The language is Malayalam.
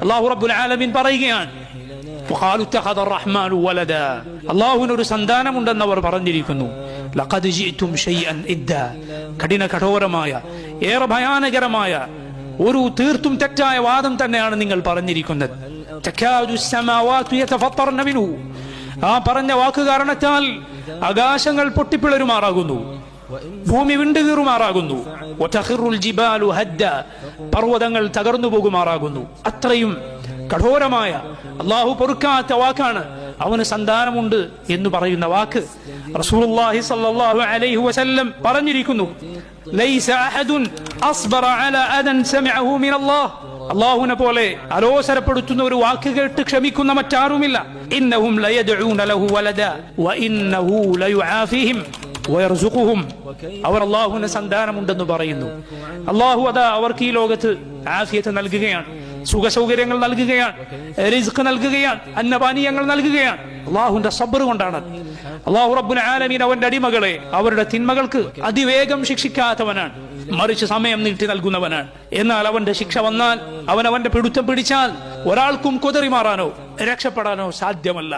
അല്ലാഹു റബ്ബുൽ ആലമീൻ പറയുകയാണ്, വഖാലു ഇത്തഖദ റഹ്മാനു വലദ, അല്ലാഹുവിന് ഒരു സന്താനമുണ്ടെന്ന് അവർ പറഞ്ഞിരിക്കുന്നു. ലഖദ് ജിഅ്തും ശൈഅൻ ഇദ്ദാ, കഠോരമായ ഏറെ ഭയാനകരമായ ഒരു തീർത്തും തെറ്റായ വാദം തന്നെയാണ് നിങ്ങൾ പറഞ്ഞിരിക്കുന്നത്. തകാദു സ്സമാവാതു യതഫത്തർന മിൻഹു, ആ പറഞ്ഞ വാക്ക് കാരണത്താൽ ആകാശങ്ങൾ പൊട്ടിപ്പിളരുമാറാകുന്നു, ഭൂമി വിണ്ടുകീറുമാറാകുന്നു. വതഖിറുൽ ജിബാലു ഹദ്ദ, പർവ്വതങ്ങൾ തകർന്നു പോകുമാറാകുന്നു. അത്രയും കഠോരമായ അല്ലാഹു പൊറുക്കാത്ത വാക്കാണ് അവന് സന്താനമുണ്ട് എന്ന് പറയുന്ന വാക്ക്. റസൂലുള്ളാഹി സ്വല്ലല്ലാഹു അലൈഹി വസല്ലം പറഞ്ഞിരിക്കുന്നു, ലൈസ അഹദുൻ അസ്ബറ അലാ അദൻ സമിഅഹു മിനല്ലാഹ്, അല്ലാഹുവിനെ പോലെ അലോസരപ്പെടുത്തുന്ന ഒരു വാക്ക് കേട്ട് ക്ഷമിക്കുന്ന മറ്റാരുമില്ല. ഇന്നഹും ലയദ്ഊന ലഹു വലദ വഇന്നഹു ലയുആഫിഹിം വയർസുഖുഹും, അവർ അല്ലാഹുവിന് സന്താനമുണ്ടെന്ന് പറയുന്നു. അല്ലാഹു അതാ അവർക്ക് ഈ ലോകത്ത് ആഫിയത്ത് നൽകുകയാണ്, സുഖസൗകര്യങ്ങൾ നൽകുകയാണ്, റിസ്ക് നൽകുകയാണ്, അന്നപാനീയങ്ങൾ നൽകുകയാണ്. അല്ലാഹുവിന്റെ സബ്ർ കൊണ്ടാണ്. അല്ലാഹു റബ്ബുൽ ആലമീൻ അവന്റെ അടിമകളെ അവരുടെ തിന്മകൾക്ക് അതിവേഗം ശിക്ഷിക്കാത്തവനാണ്, മറിച്ച് സമയം നീട്ടി നൽകുന്നവനാണ്. എന്നാൽ അവന്റെ ശിക്ഷ വന്നാൽ, അവന്റെ പിടുത്തം പിടിച്ചാൽ ഒരാൾക്കും കുതറി മാറാനോ രക്ഷപ്പെടാനോ സാധ്യമല്ല.